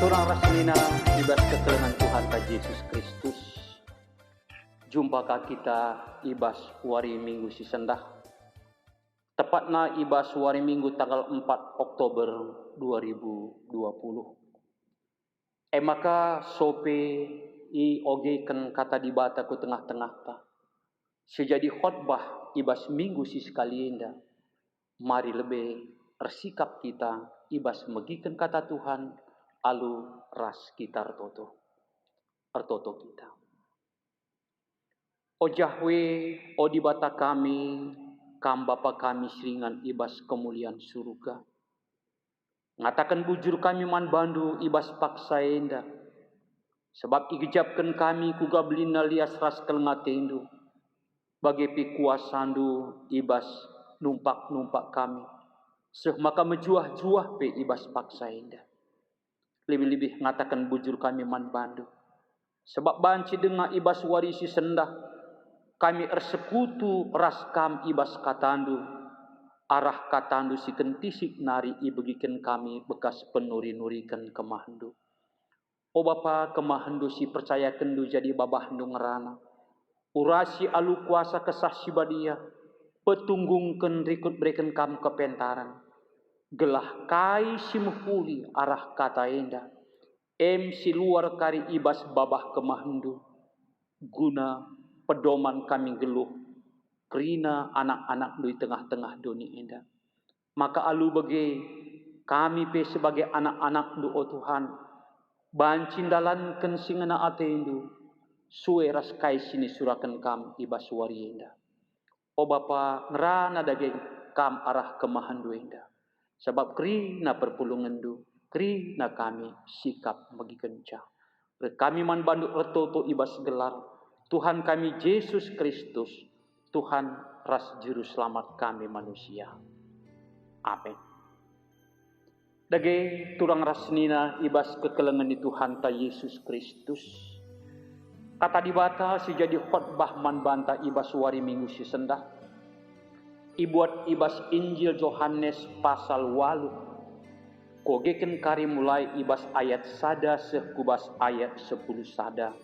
Turang rasnina ibas ketelengan Tuhan ta Yesus Kristus. Jumpakah kita ibas wari minggu si sendah. Tepatna ibas wari minggu tanggal 4 Oktober 2020. Maka sope i ogeken kata dibata ku tengah-tengah ta. Sejadi khotbah ibas minggu si sekalienda. Mari lebih bersikap kita ibas megiken kata Tuhan alu ras kita ertoto kita. O Yahwe, o dibata kami, kam Bapa kami seringan ibas kemuliaan surga. Ngatakan bujur kami man bandu ibas paksa enda. Sebab igejapkan kami kugablina lias ras kelengatendu. Bagi pikuasandu ibas numpak kami. Maka mejuah-juah pe ibas paksa enda. Lebih-lebih ngatakan bujur kami man bandu. Sebab banci dengar ibas warisi sendah. Kami ersekutu ras kam ibas katandu. Arah katandu si kentisik nari ibegiken kami bekas penuri-nurikan kemahandu. O Bapa kemahandu si percaya kendu jadi babahdu ngerana. Urasi alu kuasa kesah si badia. Petunggungken rikut berikan kam kepentaran. Gelah kai si muhuli arah kata enda. Si luar kari ibas babah kemahandu. Guna pedoman kami geluh. Kerina anak-anak di tengah-tengah dunia enda. Maka alu bagi kami pe sebagai anak-anak du o Tuhan. Bancindalan ken singena ateindu. Suwe ras kai sini surakan kam ibas wari enda. O Bapa ngerana daging kam arah kemahandu enda. Sebab kerina perpulungandu. Kerina kami sikap bagi kencang. Kami man banduk retoto ibas gelar. Tuhan kami Yesus Kristus. Tuhan ras juru selamat kami manusia. Amin. Dage turang rasnina ibas kekelengan di Tuhan ta Yesus Kristus. Kata dibata si jadi khotbah man banta ibas wari minggu si sendah. Ibuat ibas Injil Yohanes pasal 8. Kogeken kari mulai ibas ayat sada sekubas ayat 10 sada.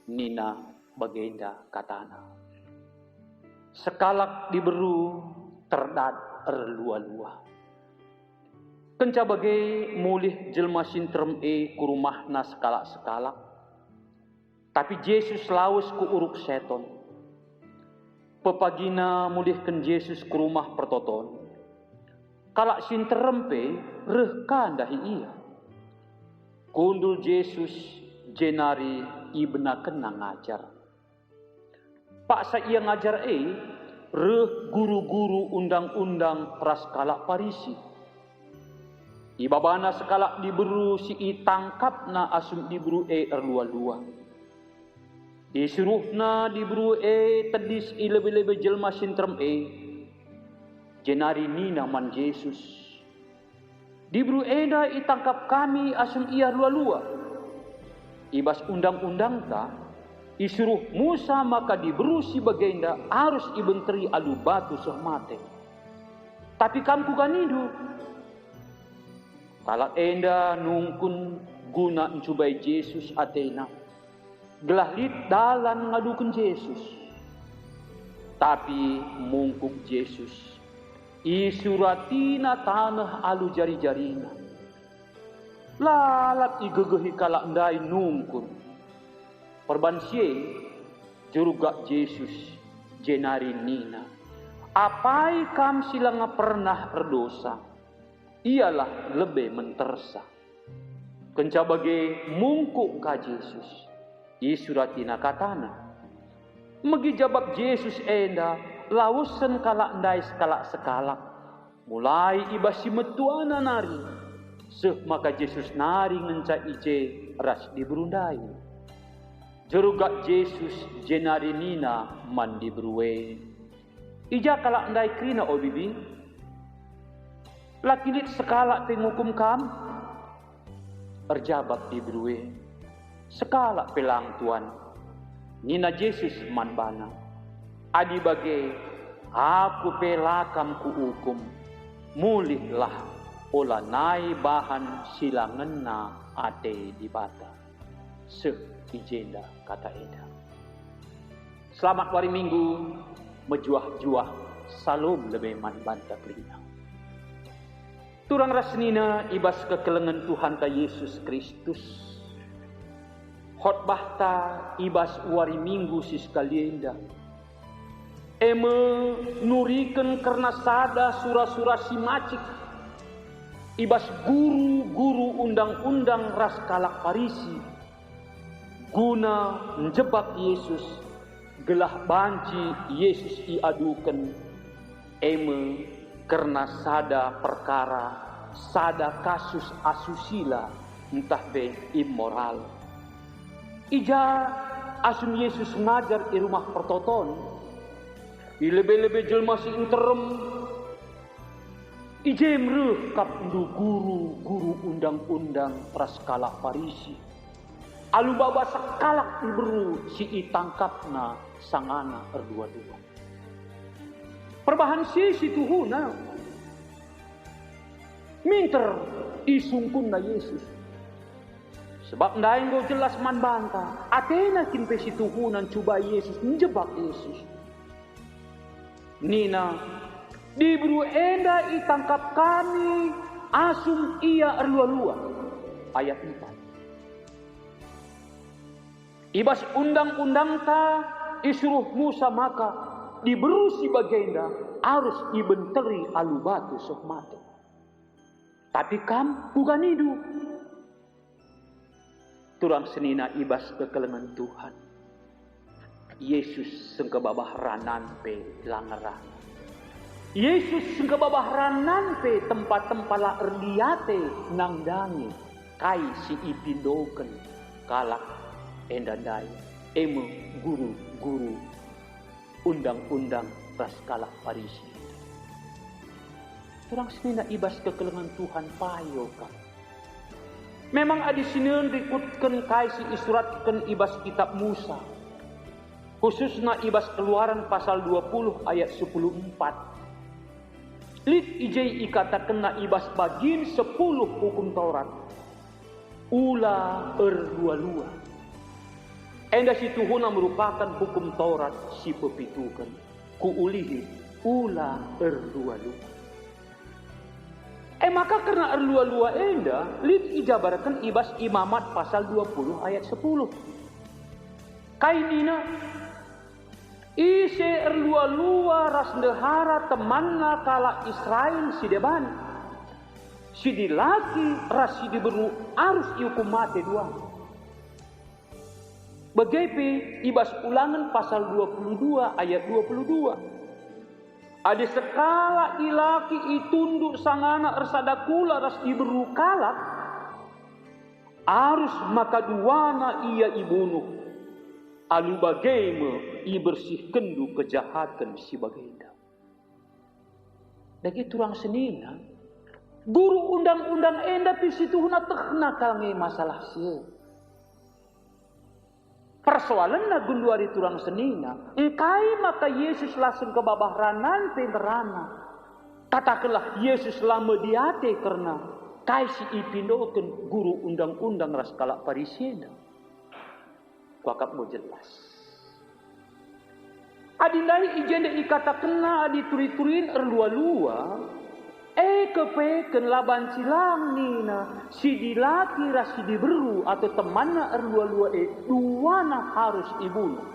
Nina bagenda katana. Sekalak diberu terdat erlua-lua. Kenca bagai mulih jelma sintrem kurumahna sekalak-sekalak. Tapi Yesus laus ku uruk seton. Pepagina mulihkan Yesus ke rumah pertoton. Kalak sintrem rehkan dahi ia. Kundul Yesus jenari ibna kena ngajar. Paksa ia ngajar reh guru-guru undang-undang ras kalak Parisi. Ibabana sekalak diberu si itangkapna asum diberu erlua-lua. Disuruhna diberu tedis lebih-lebih jelma sintrem jenari nina man Yesus. Diberu eda itangkap kami asum ia lua-lua. Ibas undang-undang ta isuruh Musa maka diberu si bagenda harus ibenteri alu batu sehmate. Tapi kamku ganidu. Kalak enda nungkun guna mencubai Yesus atena. Gelah lit dalan ngadukan Yesus. Tapi mungkuk Yesus. Isuratina tanah alu jari-jarina. Lalat igegehi kalak ndai nungkun. Perbansie jurugak Yesus jenari nina. Apai kam silanga pernah berdosa. Ialah lebih mentersa. Kenca bagi mungkuk ka Yesus. Isuratina katana. Megi jawab Yesus enda. Lausen kalak ndai sekalak-sekalak. Mulai ibasi metuana nari. Maka Yesus nari ngenca ije ras diberundai. Jerugak Yesus jenari nina mandi berue. Ija kalak ndai krina o bibi. Lakinit sekalak pengukum kam. Erjabat diberue. Sekalak pelang tuan. Nina Yesus man bana. Adi bage aku pelakam ku hukum. Mulihlah ola nai bahan silangena ate di bata. Se ijenda kata eda. Selamat hari Minggu, mejuah-juah salom lebih man banta kelina. Turang rasnina ibas kekelengan Tuhan ta Yesus Kristus. Khotbah ta ibas hari Minggu sis kalienda. Eme nuriken karena sada surah-surah si macik. Ibas guru-guru undang-undang ras kalak Parisi. Guna menjebak Yesus. Gelah banci Yesus iadukan. Eme karena sada perkara, sada kasus asusila, entah be immoral. Ija asum Yesus ngajar di rumah pertoton. Di lebih-lebih jelma si interem. Ije mreh kapndu guru undang-undang praskala Parisi. Alu baba sekalak iberu si itangkapna sangana erdua-dua. Perbahan si tuhuna. Minter isungkun na Yesus. Sebab ndaing go jelas man banta. Atena kimpe si tuhunan coba Yesus menjebak Yesus. Nina, diburu enda itangkap kami, asum ia erlua-lua. Ayat 4. Ibas undang-undang ta isuruh Musa maka diberusi bagenda harus ibenteri alu batu sok mati. Tapi kam bukan hidup. Turang senina ibas kekelengan Tuhan. Yesus sengkebabah ranan pe langeran. Yesus sengkebabah ranan pe tempat-tempat la erliate nang dangi. Kai si ipindoken kalak endandai. Eme guru-guru undang-undang praskala Parisi. Turang senina ibas kekelengan Tuhan payo kan. Memang adi sinin rikutkan kai si isuratkan ibas kitab Musa. Khususnya ibas Keluaran pasal 20 ayat 14. Lit ijai ikatakan na ibas bagin 10 hukum Taurat. Ula erdua-lua. Enda si tuhuna merupakan hukum Taurat si pepitukan. Kuulihi ula erdua-lua. Maka karena erdua-lua enda, lit ijabarkan ibas imamat pasal 20 ayat 10. Kainina ise erlua-lua ras dehara temanna kala Israel si deban. Si dilaki ras si diberu harus dihukum mati dua. Begepe ibas ulangan pasal 22 ayat 22. Ada sekala ilaki itunduk sangana ersada kula ras diberu kalak. Harus maka duana ia ibunuh. Alu bagaimana i bersih kendu kejahatan si bagenda. Dagi turang senina. Guru undang-undang enda pisituhuna tekna kange masalah si. Persoalan na gunduari turang senina. Engkai maka Yesus langsung ke babah ranan penterana. Katakanlah Yesus lama diate karena kai si ipindoken guru undang-undang raskala Parisina. Kuakap mau jelas. Adindai ijenda ikata kena dituri-turin erlua-lua. Kepeken laban silang nina. Si dilaki rasi diberu atau temanna erlua-lua duana harus ibunuh.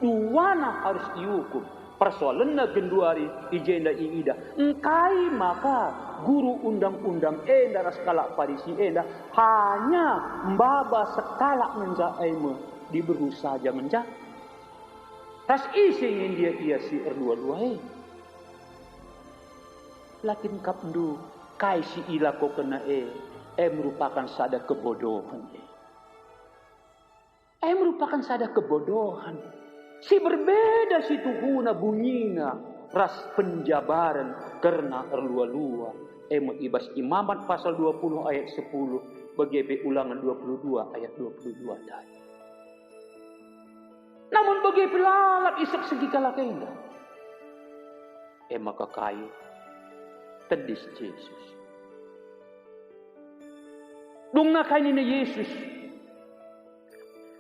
Duana harus dihukum. Persoalanna genduari ijenda iida. Engkai maka guru undang-undang enda raskala Parisi enda hanya mbaba sekala menjaaimu. Diberu saja menjak. Tas isingin dia si erdua-dua Lakin kapndu kai si ilako kena merupakan sada kebodohan merupakan sada kebodohan. Si berbeda si tuhuna bunyina ras penjabaran karena erlua-lua. Ibas imamat pasal 20 ayat 10 bagi ulangan 22 ayat 22 tadi. Namun bagi pelalap isak segi kalakenda. Maka kayu tedis Yesus. Dung na kainin ni Yesus.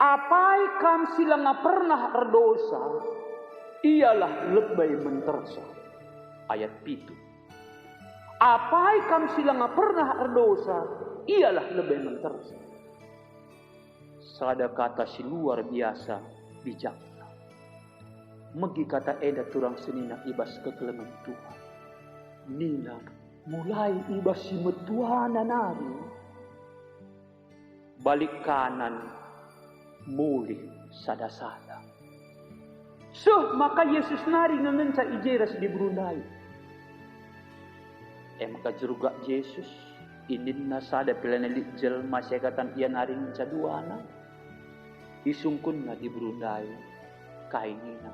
Apai kam sila nga pernah erdosa, ialah lebay mentersa. Ayat 7. Apai kam sila nga pernah erdosa, ialah lebay mentersa. Sada kata si luar biasa bijakna. Megi kata eda turang senina ibas kekelengan Tuhan. Nina mulai ibas si metuana nari. Balik kanan mulih sada-sada. Maka Yesus nari ngengenca ijeras di berundai. Maka jeruga Yesus inin na sada pilanelik jelma sekatan ia nari ngenca duana. Isungkun na di berundai kainina.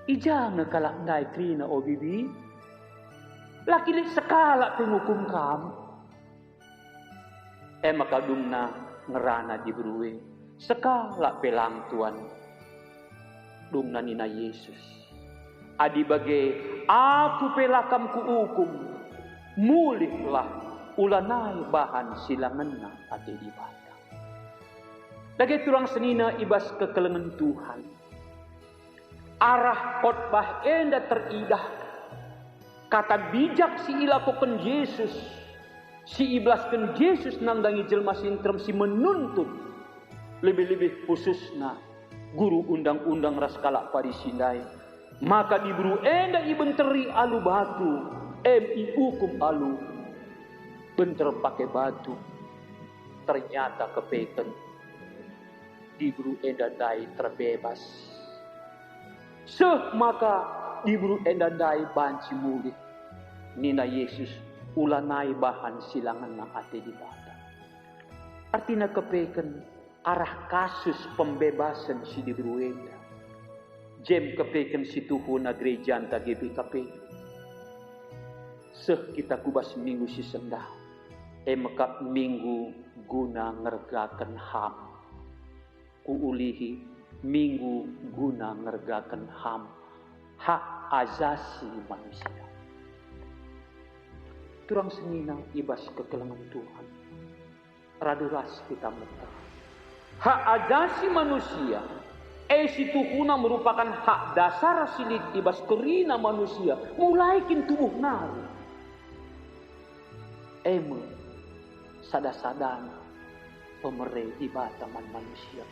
Ija ngekalak ndai krina o bibi. Laki-laki sekala pengukum kamu. Maka dumna ngerana di beruwe. Sekala pelang tuan. Dumna nina Yesus. Adi bagai aku pelakam ku hukum. Mulihlah ulanai bahan silangenna ati di bata. Lagi turang senina ibas kekelengan Tuhan. Arah khotbah enda teridah. Kata bijak si ilakukan Yesus. Si iblaskan Yesus nandangi jelma sintrem si menuntut. Lebih-lebih khususna guru undang-undang raskala parisindai. Maka diburu enda ibenteri alu batu. Hukum alu. Benter pakai batu. Ternyata kepeken. Diburu enda dai terbebas. Maka diburu enda dai banci mulih. Nina Yesus ulanai bahan silangan na ate di bata. Artinya kepeken arah kasus pembebasan si diburu enda. Jem kepeken si Tuhan na gereja anta GBKP. Kita kubas minggu si sendah. Mekap minggu guna ngergakan ham. Kuulihi minggu guna ngergakan ham. Hak azasi manusia. Turang senina ibas kekelengan Tuhan. Raduras kita muka. Hak azasi manusia. Si Tuhuna merupakan hak dasar silit ibas kerina manusia. Mulai kin tubuh nari. Sada-sadana pemerintah ibataman manusia.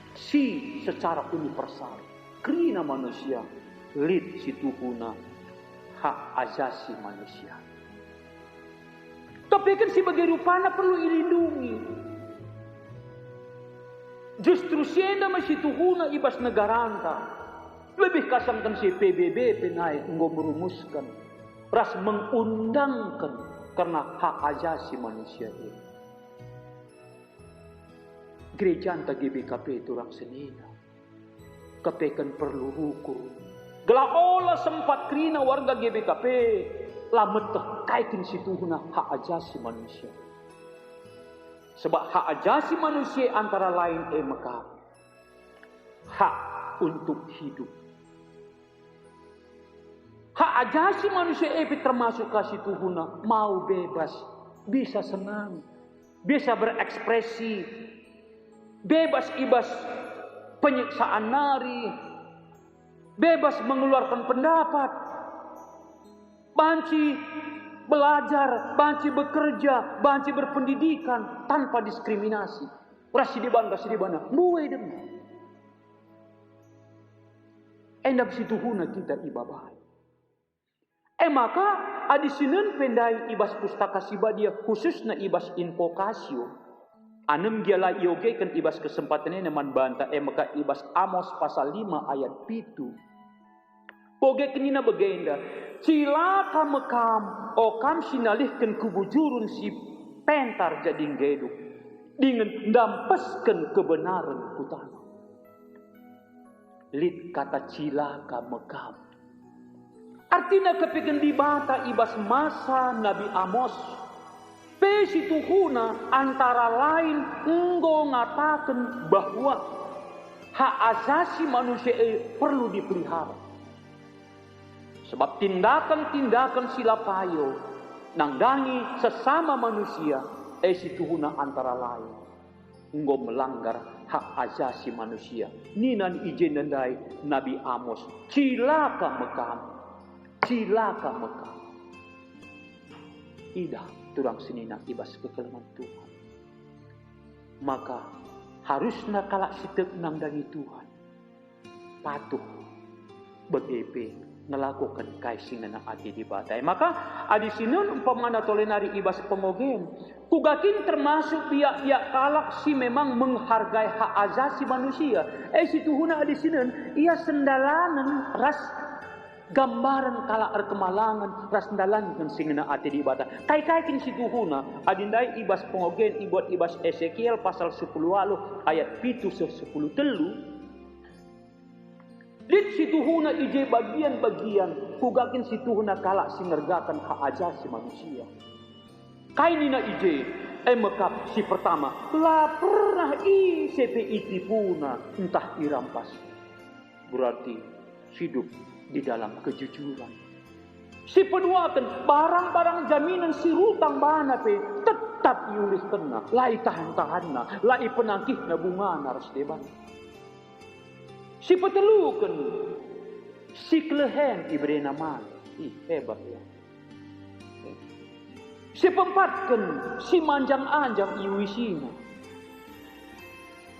Secara universal. Kerina manusia. Lid si Tuhuna hak azasi manusia. Tapi kan sebagai rupana perlu dilindungi. Justru sienda masih Tuhuna ibas negara anta. Lebih kasangkan si PBB penai enggo merumuskan. Ras mengundangkan karena hak azasi manusia ini. Gereja anta GBKP itu orang senina. Kepekan perlu hukum. Gelaola sempat krina warga GBKP. Lamet kaitin si Tuhuna hak ajasi manusia. Sebab hak ajasi manusia antara lain maka hak untuk hidup. Hak ajasi manusia termasuk kasih Tuhuna mau bebas, bisa senang, bisa berekspresi, bebas ibas penyiksaan nari, bebas mengeluarkan pendapat. Banci belajar, banci bekerja, banci berpendidikan tanpa diskriminasi. Rasidibana, muai demi. Endak situ huna kita ibabai. Maka adisinen pendai ibas pustaka sibadia khususnya ibas invokasio. Anem giala yoge kan ibas kesempatan ini man banta maka ibas Amos pasal 5 ayat 7. Poge kenina begenda, cilaka mekam, okam sinalihkan kubujurun si pentar jadi geduk, dengan dampeskan kebenaran kutana. Lid kata cilaka mekam. Artinya kepikan di bata ibas masa Nabi Amos. Pesi Tuhuna antara lain enggo ngatakan bahwa hak asasi manusia perlu dipelihara. Sebab tindakan-tindakan silapayo nangdangi sesama manusia situhuna antara lain enggo melanggar hak asasi manusia. Ninan ijen nandai Nabi Amos, cilaka Mekam, cilaka Mekam. Idah turang senina ibas kekeleman Tuhan. Maka harusna kalak sitek nangdangi Tuhan patuh begepe ngelakukan kaisingan ati di batai. Maka adi sinun umpamana tolenari ibas pemogen kugakin termasuk pihak-pihak kalak si memang menghargai hak asasi manusia. Situhuna adi sinun ia sendalanan ras gambaran kalak erkemalangan ras sendalan singena ati di batai. Kai-kaikin situhuna adindai ibas pemogen ibot ibas Ezekiel pasal 10 ayat 7-10 telu. Lit situhuna ije bagian-bagian kugakin situhuna kalak sinergakan hak asasi manusia. Kainina ije mekap si pertama la pernah CPI puna entah dirampas. Berarti hidup di dalam kejujuran. Si kedua kan barang-barang jaminan si rutang bana pe tetap iulis kena, lai tahan-tahanna, lai penangkihna bunga naras deban. Si petelukan si kelehen iberi nama hebat ya. Si pempatkan si manjang-anjang iwisina.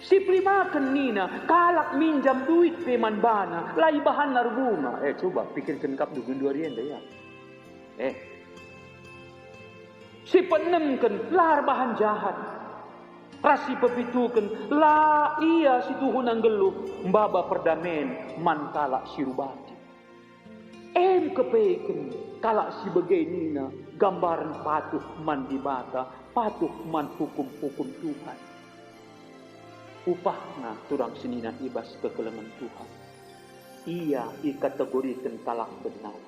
Si primakan nina kalak minjam duit peman bana lai bahan narbunga. Coba pikirkan kap dugun 2 rienda ya. Si penemkan lar bahan jahat. Rasi pepitukan la iya si tuhunang geluh mbaba perdamen man kalak sirubati. Kepeken kalak si begenina gambaran patuh man dibata, patuh man hukum-hukum Tuhan. Upahna turang senina ibas kekeleman Tuhan. Ia dikategorikan kalak benar.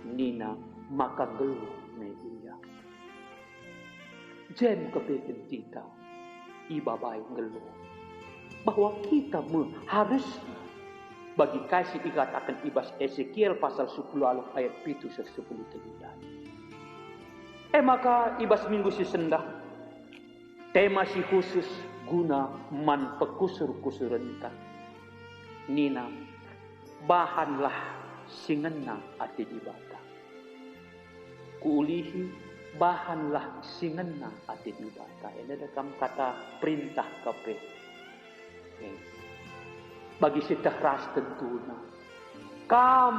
Nina maka geluh media. Jen kepeken kita ibabai ngeluh bahwa kita harus bagi kasih dikatakan ibas Ezekiel pasal 10 ayat 7-10 terlihat. Maka ibas minggu si sendah tema si khusus guna man pekusur-kusur rentah. Nina bahanlah singena ati dibata. Kuulihi bahanlah singena ati dibata. Ini dalam kata perintah kape. Bagi sitah ras tentuna. Kam,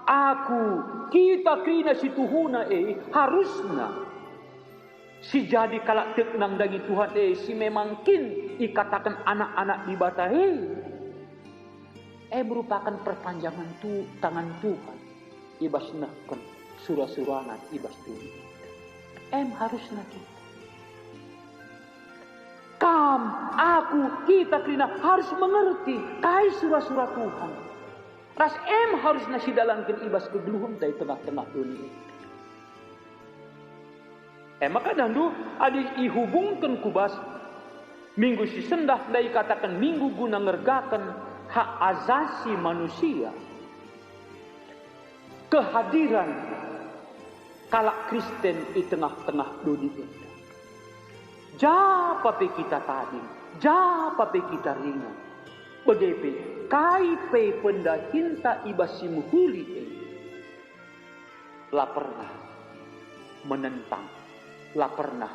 aku, kita kina situhuna harusna. Si jadi kalak tek nang dagi Tuhan si memang kin dikatakan anak-anak dibata merupakan perpanjangan tangan Tuhan. Ibas nahkan surah-surangan ibas Tuhan. Harusna kita. Kam, aku, kita kena harus mengerti kai surah-surah Tuhan. Ras harus nasi dalamkan ibas kegeluhun dari tengah-tengah dunia. Maka dandu ada ihubungkan kubas minggu si sendah dari katakan minggu guna ngergakan hak asasi manusia. Kehadiran kalak Kristen di tengah-tengah dunia. Japa pe kita tadi, japa pe kita ringan. Bedepe, kai pe pendahinta ibasimu huli la pernah menentang, la pernah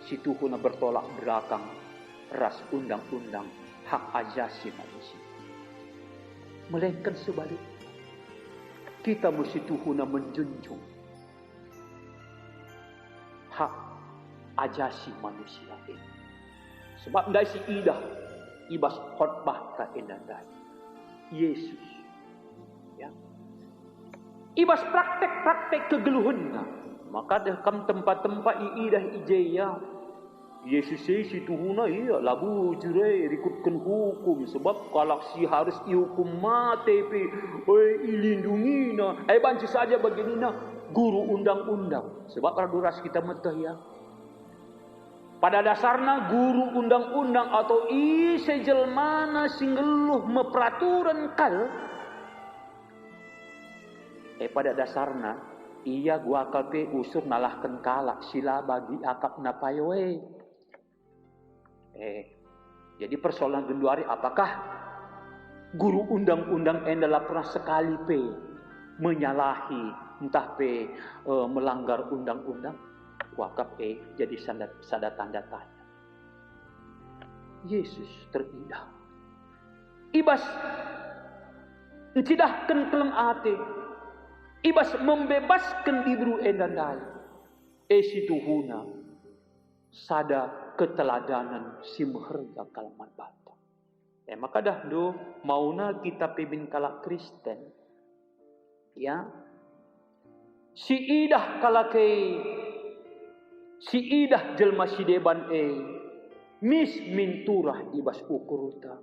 si Tuhuna bertolak belakang ras undang-undang hak asasi manusia. Melainkan sebaliknya, kita mesti Tuhuna menjunjung hak asasi manusia ini. Sebab dari si idah ibas khotbah ka endandai Yesus ya ibas praktek-praktek kegeluhunna maka dalam tempat-tempat idah ijaya Yesus si Tuhuna iya labu jure rikutkan hukum sebab kalau si harus dihukum mati pe ilindungina banci saja baginina guru undang-undang sebab raduras kita metah ya. Pada dasarnya guru undang-undang atau sejelmana singgeluh meperaturan kal. Pada dasarnya Iya gua kape usur nalahkan kalak sila bagi akap napayoe. Jadi persoalan genduari, apakah guru undang-undang adalah pernah sekali menyalahi, entah melanggar undang-undang? Wakaf jadi sada tanda tanya. Yesus teridah. Ibas encidahkan kelem ate. Ibas membebaskan dibru endandai. Situhuna sada keteladanan si meherga kalaman bata. Maka dah do mauna kita pebin kalak Kristen. Ya. Si idah kalake si idah jelma si deban mis minturah ibas ukuruta.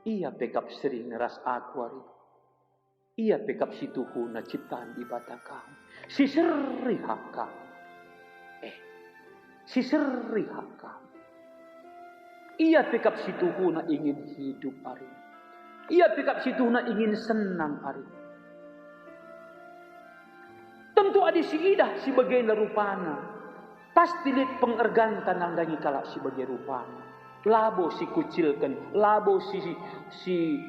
Ia pekap sering ngeras akuari. Ia pekap si tuhuna ciptaan di batakam. Si seri hakam. Si seri hakam. Ia pekap si tuhuna ingin hidup hari. Ia pekap si tuhuna ingin senang hari. Tentu ada si idah si bagian rupana. Pasti lihat pengergan tanang dangi kalak si bagai rupanya. Labo si kucilkan, labo si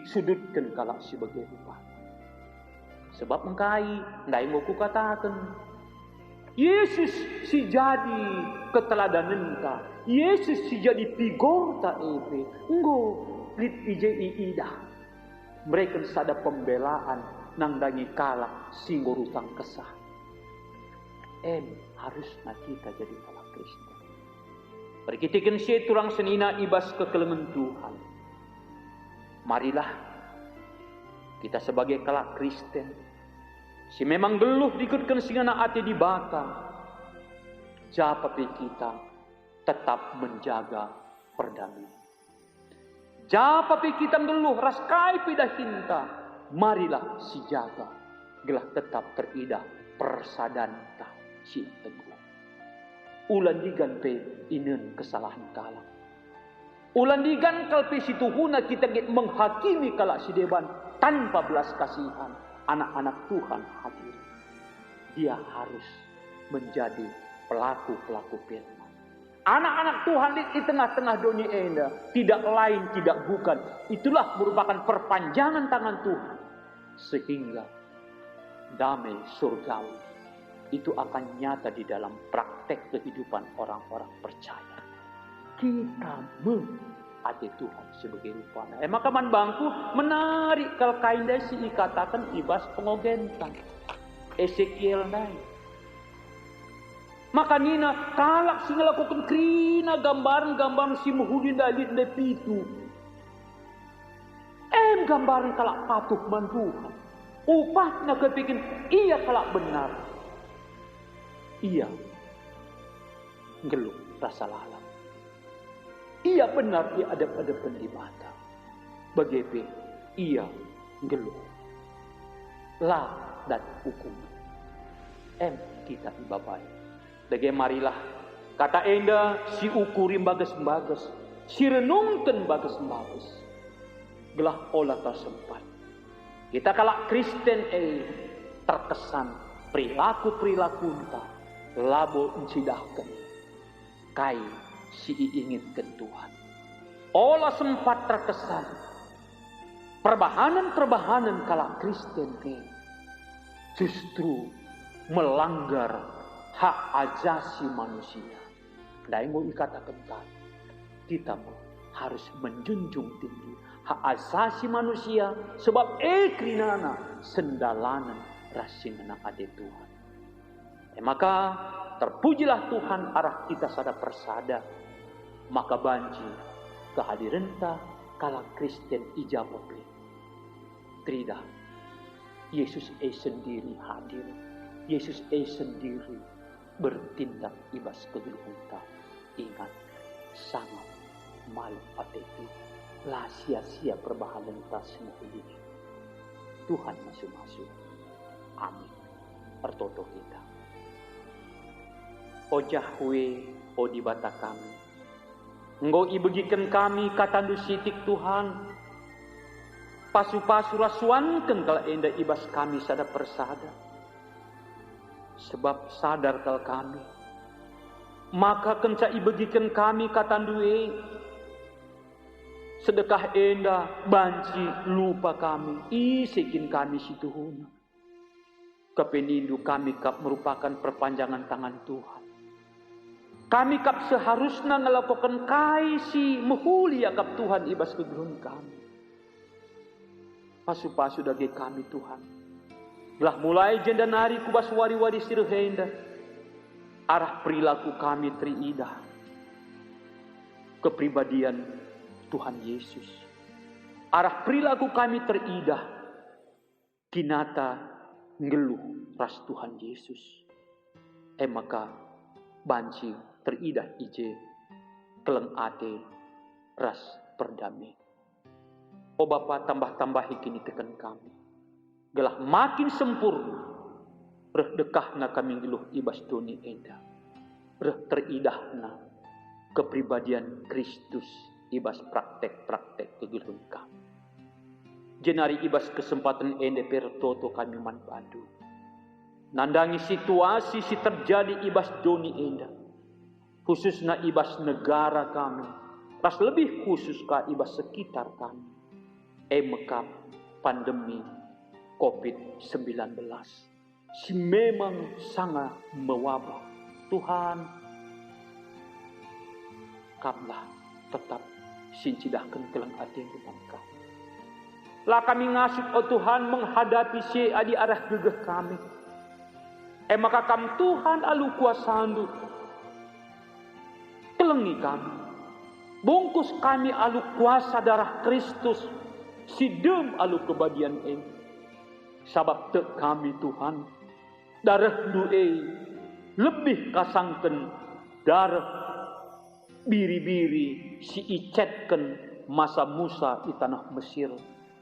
sudutkan kalak si bagai rupanya. Sebab engkai, ndai mau kukatakan. Yesus si jadi keteladanan ta. Yesus si jadi figur ta ebe. Enggo lit ijei idah. Mereka sada pembelaan nang dangi kalak si ngurutang kesah. Harusnya kita jadi kalak Kristen. Perkitikan si turang senina ibas kekelemen Tuhan. Marilah kita sebagai kalak Kristen, si memang geluh dikutkan singana ati di bata, japapi kita tetap menjaga perdamaian. Japapi kita geluh raskai pidahinta, marilah si jaga gelah tetap teridah persadanta si teguh. Ulan digan pe inen kesalahan kalah. Ulan digan kalpe si tuhuna kita menghakimi kalak si deban tanpa belas kasihan. Anak-anak Tuhan hadir. Dia harus menjadi pelaku-pelaku firman. Anak-anak Tuhan di tengah-tengah dunia ini tidak lain tidak bukan. Itulah merupakan perpanjangan tangan Tuhan. Sehingga damai surgawi itu akan nyata di dalam praktek kehidupan orang-orang percaya. Kita ada Tuhan sebagai rupanya. Maka man bangku menarik kal kainda si ikatakan ibas pengogentan. Ezekiel naik. Maka nina kalak si ngelakukan krina gambaran si muhudin dalit lepitu. Gambaran kalak patuh man Tuhan. Upahnya kepikin iya kalak benar. Ia geluh rasa lalat. Ia benar dia ada di mata. Bagaimana ia geluh. La dan hukum. Kita ibabai. Bagaimana marilah kata enda si ukurim bagus-bagus. Si renungkan bagus-bagus. Gelah olah tersempat. Kita kalak Kristen terkesan perilaku entah. Labo encidahkan kai si inginkan Tuhan. Olah sempat terkesan perbahanan kalak Kristen justru melanggar hak ajasi manusia. Daeng mau ikatakan kita harus menjunjung tinggi hak asasi manusia sebab krinana sendalanan rasinana ade Tuhan. Maka terpujilah Tuhan arah kita sada persada. Maka banji kehadiranta kala Kristen ijababe. Trida Yesus sendiri hadir. Yesus sendiri bertindak ibas kegeluhunta. Ingat sangat malu atepi lah sia-sia perbahanan tas semua ini. Tuhan masuk-masuk. Amin. Pertoto kita. O Jahwe, o di bata kami. Engkau ibegikan kami katandu sitik Tuhan. Pasu-pasu rasuankan kala enda ibas kami sada persada. sebab sadar kal kami. Maka kenca ibegikan kami katandue, sedekah enda banci lupa kami, isikin kami situhuna. Kepenindu kami kap merupakan perpanjangan tangan Tuhan. Kami kap seharusnya ngelakukan kaisi muhulia kap Tuhan ibas kegerun kami. Pasu-pasu dagi kami Tuhan. Belah mulai jenda nari kubas wari-wari sirhenda. Arah perilaku kami teridah. Kepribadian Tuhan Yesus. Arah perilaku kami teridah. Kinata ngeluh ras Tuhan Yesus. Maka banci teridah ije keleng ate ras perdamai. O Bapa, tambah-tambahi kini tekan kami. Gelah makin sempurna. Reh dekahna kami ngeluh ibas doni enda. Reh teridahna kepribadian Kristus ibas praktek-praktek kegeluhan kami. Jenari ibas kesempatan ende pertoto kami manpadu. Nandangi situasi si terjadi ibas doni enda. Khususnya ibas negara kami. Ras lebih khusus ka ibas sekitar kami. Mekap pandemi COVID-19. Si memang sangat mewabah. Tuhan, kamlah tetap sincidahkan kelang hati dengan kami. Lah kami ngasih oh Tuhan menghadapi si adi arah gegeh kami. Maka kam Tuhan alu kuasandu. Kelengi kami. Bungkus kami alu kuasa darah Kristus. Sidem alu kebadian ini. Sabab tek kami Tuhan. Darah du'e lebih kasangken darah biri-biri si icetken masa Musa di tanah Mesir.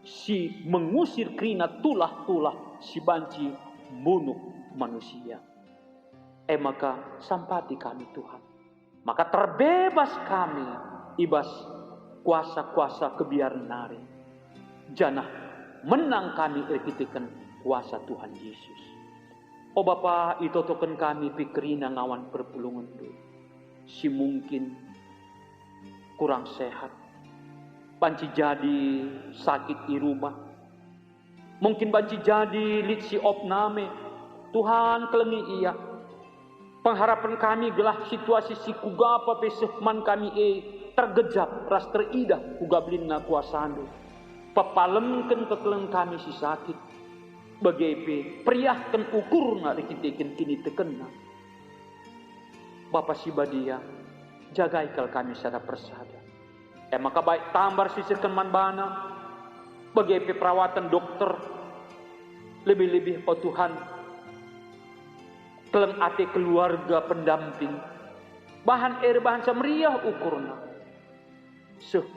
Si mengusir kerina tulah-tulah si banci bunuh manusia. Maka sampati kami Tuhan. Maka terbebas kami ibas kuasa-kuasa kebiaran nari. Janah menang kami erkitikan kuasa Tuhan Yesus. Oh Bapa, itotokan kami pikirina ngawan perpulungan tu. Si mungkin kurang sehat. Banci jadi sakit di rumah. Mungkin banci jadi lit si opname. Tuhan kelengi iya. Pengharapan kami gelah situasi si kugapa pesehman kami tergejap ras teridah kugablina kuasandu. Pepalemken kekeleng kami si sakit. Bagai priahkan ukurna dikitikin kini tekena. Bapa si badia jagai kal kami secara persada. Maka baik tambar sisirkan manbana. Bagai perawatan dokter. Lebih-lebih oh Tuhan. Keleng ate keluarga pendamping. Bahan bahan samriah ukurna.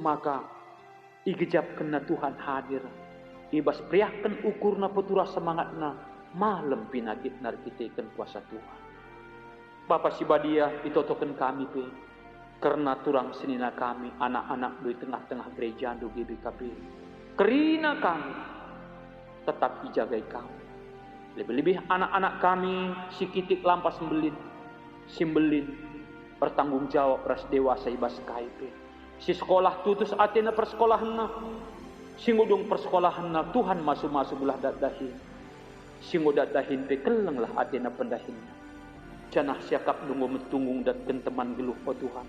Maka igejap kena Tuhan hadir. Ibas priahkan ukurna petura semangatna. Malem pinagit narkitekan kuasa Tuhan. Bapak si badia itotokan kami pe. Karena turang senina kami. Anak-anak di tengah-tengah gereja du GBKP. Kerina kami. Tetap dijagai kami. Lebih-lebih anak-anak kami. Si kitik lampas sembelin. Simbelin. Bertanggung jawab ras dewasa ibas kaipe. Si sekolah tutus atena persekolahanna. Singudung persekolahanna Tuhan masuk-masuk belah dadahin. Singu dadahin pe keleng lah atena pendahinnya. Janah siakap nunggu metunggung datken teman geluh oh Tuhan.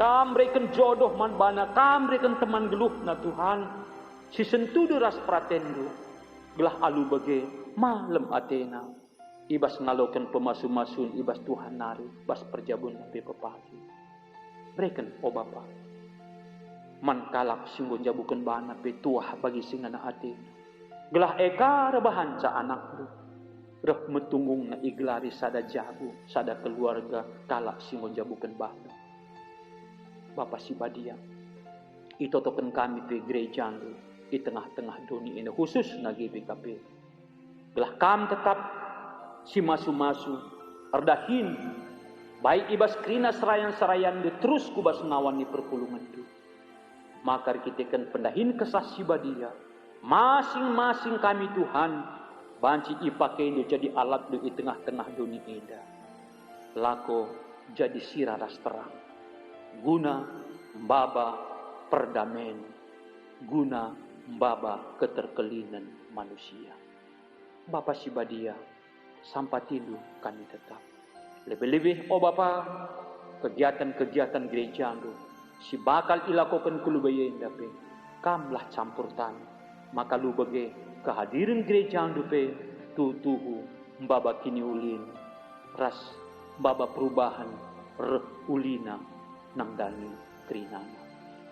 Kamreken jodoh man bana. Kamreken teman geluh na Tuhan. Si sentudu ras pratendu. Gelah alu bage malem atena. Ibas ngalokan pemasu-masun ibas Tuhan nari. Bas perjabun pe pepagi. Breken oh Bapa. Man kalak singgo jabukan bana pe tuah bagi singana ate. Gelah eka rebahanca anak lu. Reh metunggung na iglari sada jabu, sada keluarga kalak singgo jabukan bana. Bapa si badia. Itotoken kami pe gereja lu. Di tengah-tengah dunia ini khusus na GBKP. Gelah kam tetap si masu-masu. Erdahin. Baik ibas krina serayan-serayan di terus kubas ngawan di perpulungan itu. Maka kita kan pendahin kesah si badia. Masing-masing kami Tuhan. banci ipakai do jadi alat do di tengah-tengah dunia ida. Lako jadi siraras terang. Guna mbaba perdamaian, guna mbaba keterkelinan manusia. Bapa si badia, sampai tilu kami tetap. Lebih-lebih Bapa, kegiatan-kegiatan gereja ando, si bakal ilakokan kulubayen dape, kamlah campur tanah. Maka lu bagi kehadiran gereja ando pe, tuhu mbaba kini ulin, ras mbaba perubahan, ulina nang dani kerinana.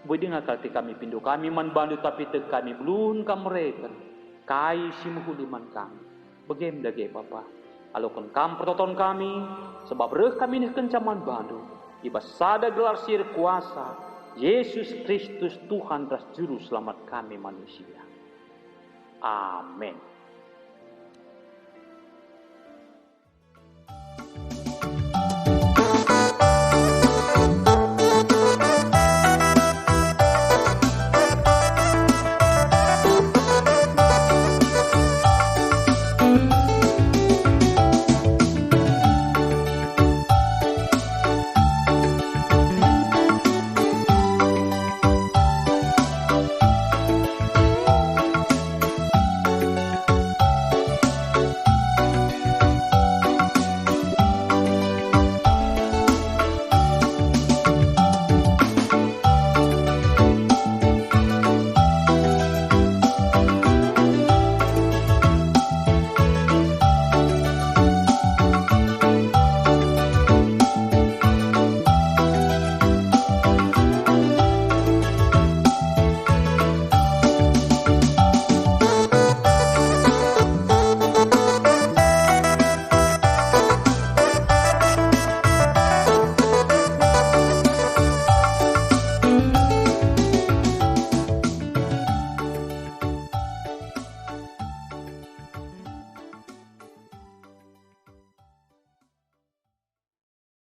Budi ngakati kami pindu kami man bandu tapi te kami belum kamreken kai si muhuliman kami. Begem dage Bapa. Alokon kam pertoton kami sebab reh kami nih kencaman bandu. Iba sada gelar sir kuasa Yesus Kristus Tuhan ras juru selamat kami manusia. Amin.